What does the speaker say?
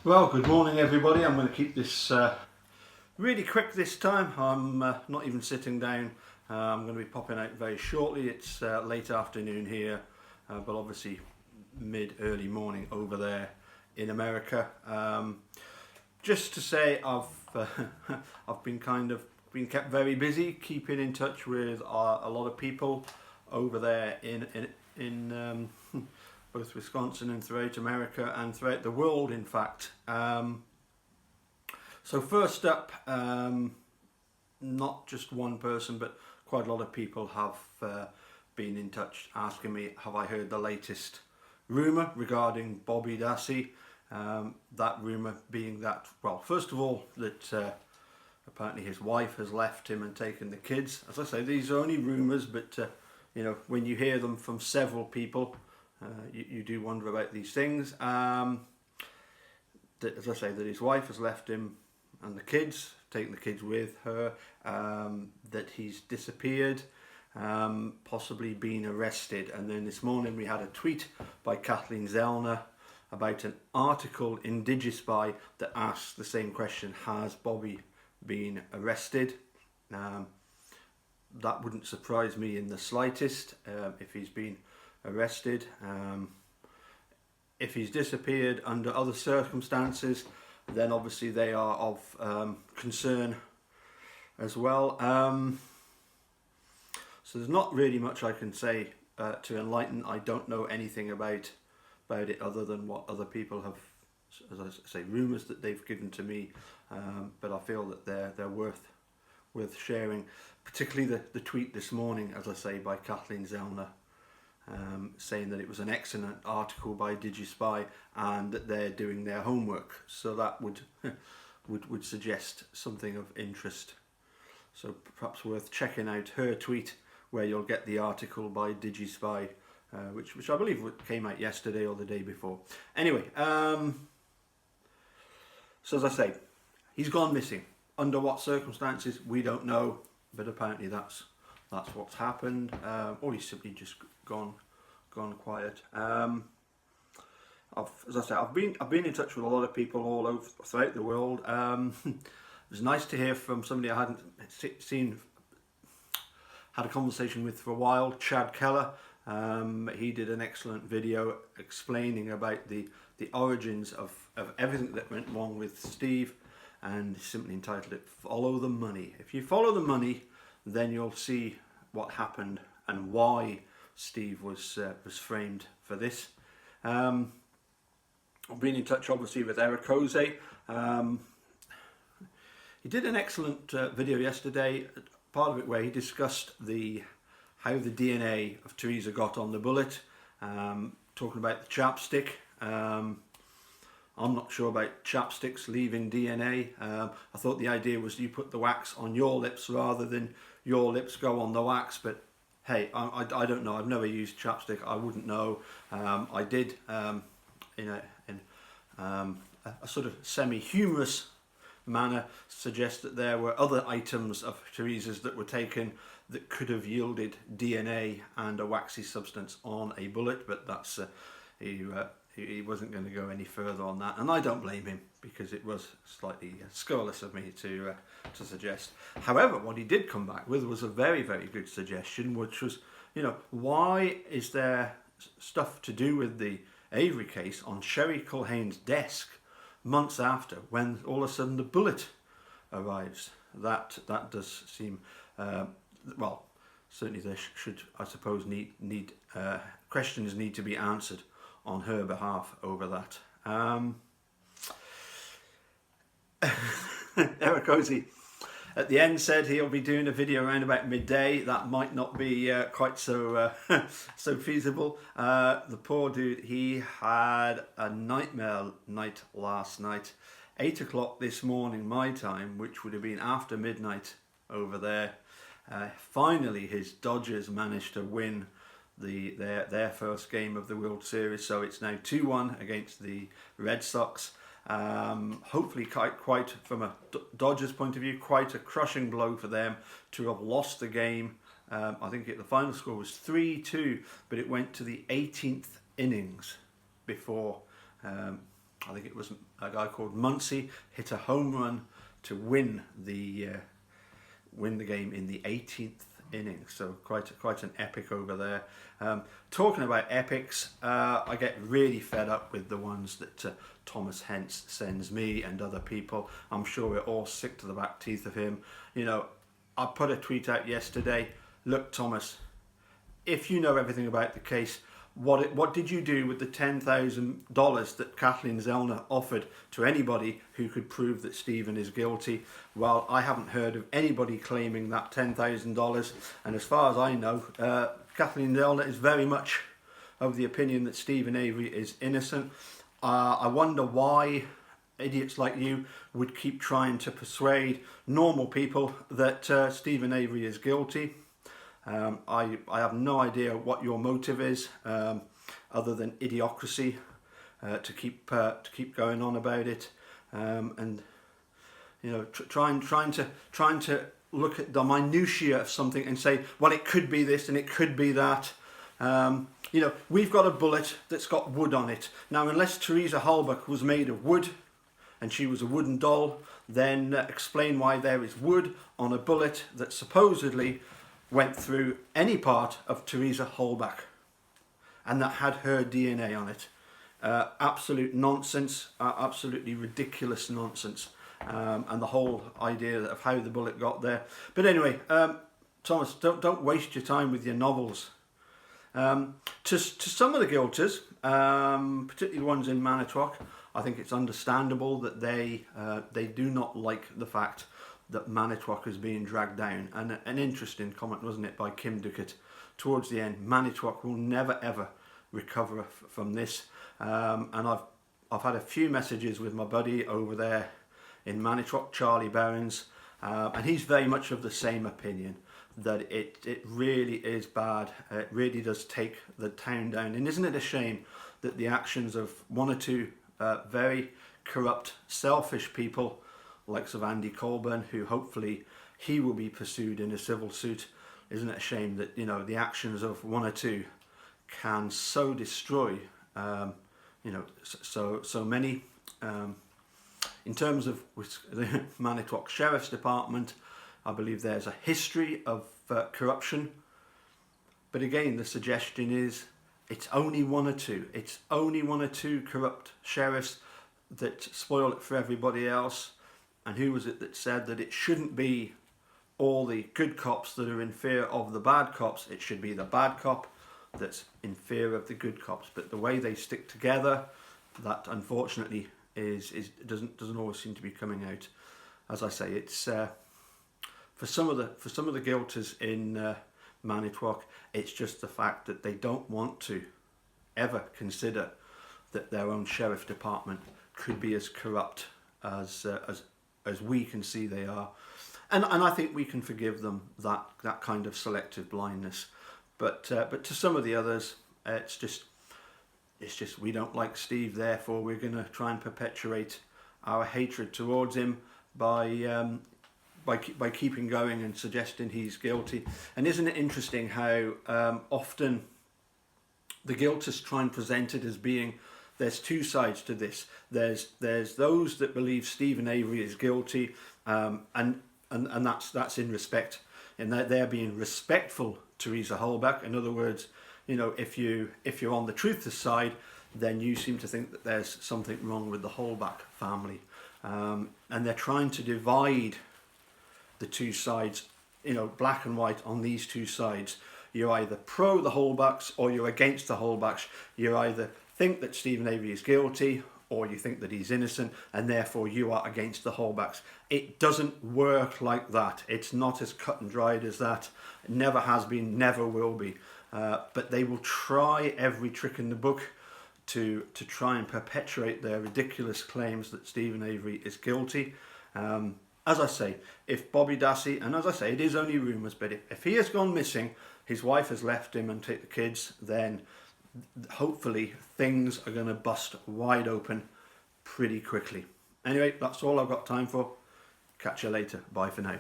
Well, good morning everybody. I'm going to keep this really quick this time. I'm not even sitting down. I'm going to be popping out very shortly. It's late afternoon here, but obviously early morning over there in America. Just to say I've been been kept very busy, keeping in touch with a lot of people over there in both Wisconsin and throughout America and throughout the world, in fact. So first up, not just one person, but quite a lot of people have been in touch asking me, have I heard the latest rumour regarding Bobby Dassey? That rumour being that, well, first of all, that apparently his wife has left him and taken the kids. As I say, these are only rumours, but you know, when you hear them from several people, you do wonder about these things. As I say, that his wife has left him and the kids, taken the kids with her, that he's disappeared, possibly been arrested. And then this morning we had a tweet by Kathleen Zellner about an article in DigiSpy that asks the same question: has Bobby been arrested? That wouldn't surprise me in the slightest if he's been arrested. If he's disappeared under other circumstances, then obviously they are of concern as well. So there's not really much I can say to enlighten. I don't know anything about it other than what other people have, as I say, rumours that they've given to me. But I feel that they're worth sharing, particularly the tweet this morning, as I say, by Kathleen Zellner, saying that it was an excellent article by DigiSpy and that they're doing their homework. So that would suggest something of interest. So perhaps worth checking out her tweet, where you'll get the article by DigiSpy, which I believe came out yesterday or the day before. Anyway, so as I say, he's gone missing. Under what circumstances, we don't know, but apparently that's what's happened, or he's simply just gone quiet. As I say, I've been in touch with a lot of people all over throughout the world. It was nice to hear from somebody I hadn't had a conversation with for a while, Chad Keller. He did an excellent video explaining about the origins of everything that went wrong with Steve, and simply entitled it "Follow the Money." If you follow the money, then you'll see what happened and why Steve was framed for this. I've been in touch obviously with Rosie. He did an excellent video yesterday, part of it where he discussed how the DNA of Teresa got on the bullet, talking about the chapstick. I'm not sure about chapsticks leaving DNA. I thought the idea was you put the wax on your lips rather than your lips go on the wax, but hey, I don't know. I've never used chapstick. I wouldn't know. I did in a sort of semi-humorous manner suggest that there were other items of Teresa's that were taken that could have yielded DNA and a waxy substance on a bullet, but that's he wasn't going to go any further on that, and I don't blame him, because it was slightly scurrilous of me to suggest. However, what he did come back with was a very, very good suggestion, which was, you know, why is there stuff to do with the Avery case on Sherry Culhane's desk months after, when all of a sudden the bullet arrives? That does seem well, certainly there should, I suppose, need questions need to be answered on her behalf over that. Rosie at the end said he'll be doing a video around about midday. That might not be quite so so feasible. The poor dude, he had a nightmare night last night. 8 o'clock this morning my time, which would have been after midnight over there. Finally his Dodgers managed to win their first game of the World Series, so it's now 2-1 against the Red Sox. Hopefully quite from a Dodgers point of view, quite a crushing blow for them to have lost the game. I think the final score was 3-2, but it went to the 18th innings before I think it was a guy called Muncie, hit a home run to win the game in the 18th inning. So quite an epic over there. Talking about epics, I get really fed up with the ones that Thomas Hence sends me and other people. I'm sure we're all sick to the back teeth of him. You know, I put a tweet out yesterday. Look, Thomas, if you know everything about the case, what did you do with the $10,000 that Kathleen Zellner offered to anybody who could prove that Stephen is guilty? Well, I haven't heard of anybody claiming that $10,000, and as far as I know, Kathleen Zellner is very much of the opinion that Stephen Avery is innocent. I wonder why idiots like you would keep trying to persuade normal people that Stephen Avery is guilty. I have no idea what your motive is, other than idiocracy, to keep going on about it, and you know, trying to look at the minutiae of something and say, well, it could be this and it could be that. You know, we've got a bullet that's got wood on it. Now, unless Teresa Halbach was made of wood and she was a wooden doll, then explain why there is wood on a bullet that supposedly went through any part of Teresa Halbach and that had her DNA on it. Absolute nonsense, absolutely ridiculous nonsense, and the whole idea of how the bullet got there. But anyway, Thomas, don't waste your time with your novels. To some of the guilters, particularly the ones in Manitowoc, I think it's understandable that they do not like the fact that Manitowoc is being dragged down. And an interesting comment, wasn't it, by Kim Duckett towards the end. Manitowoc will never ever recover from this. And I've had a few messages with my buddy over there in Manitowoc, Charlie Barons, and he's very much of the same opinion, that it really is bad. It really does take the town down. And isn't it a shame that the actions of one or two very corrupt, selfish people, likes of Andy Colburn, who hopefully he will be pursued in a civil suit. Isn't it a shame that, you know, the actions of one or two can so destroy, you know, so many. In terms of the Manitowoc Sheriff's Department, I believe there's a history of corruption. But again, the suggestion is it's only one or two. It's only one or two corrupt sheriffs that spoil it for everybody else. And who was it that said that it shouldn't be all the good cops that are in fear of the bad cops? It should be the bad cop that's in fear of the good cops. But the way they stick together, that unfortunately doesn't always seem to be coming out. As I say, it's for some of the guilters in Manitowoc, it's just the fact that they don't want to ever consider that their own sheriff department could be as corrupt as we can see they are, and I think we can forgive them that kind of selective blindness. But to some of the others, it's just we don't like Steve, therefore we're going to try and perpetuate our hatred towards him by keeping going and suggesting he's guilty. And isn't it interesting how often the guilters try and present it as being, there's two sides to this. There's those that believe Stephen Avery is guilty, and that's in respect, and that they're being respectful to Teresa Halbach. In other words, you know, if you're on the truth's side, then you seem to think that there's something wrong with the Halbach family, and they're trying to divide the two sides, you know, black and white on these two sides. You're either pro the Halbachs or you're against the Halbachs. You either think that Stephen Avery is guilty or you think that he's innocent, and therefore you are against the Halbachs. It doesn't work like that. It's not as cut and dried as that. It never has been, never will be. But they will try every trick in the book to try and perpetuate their ridiculous claims that Stephen Avery is guilty. As I say, if Bobby Dassey, and as I say, it is only rumours, but if he has gone missing, his wife has left him and take the kids, then hopefully things are going to bust wide open pretty quickly. Anyway, that's all I've got time for. Catch you later. Bye for now.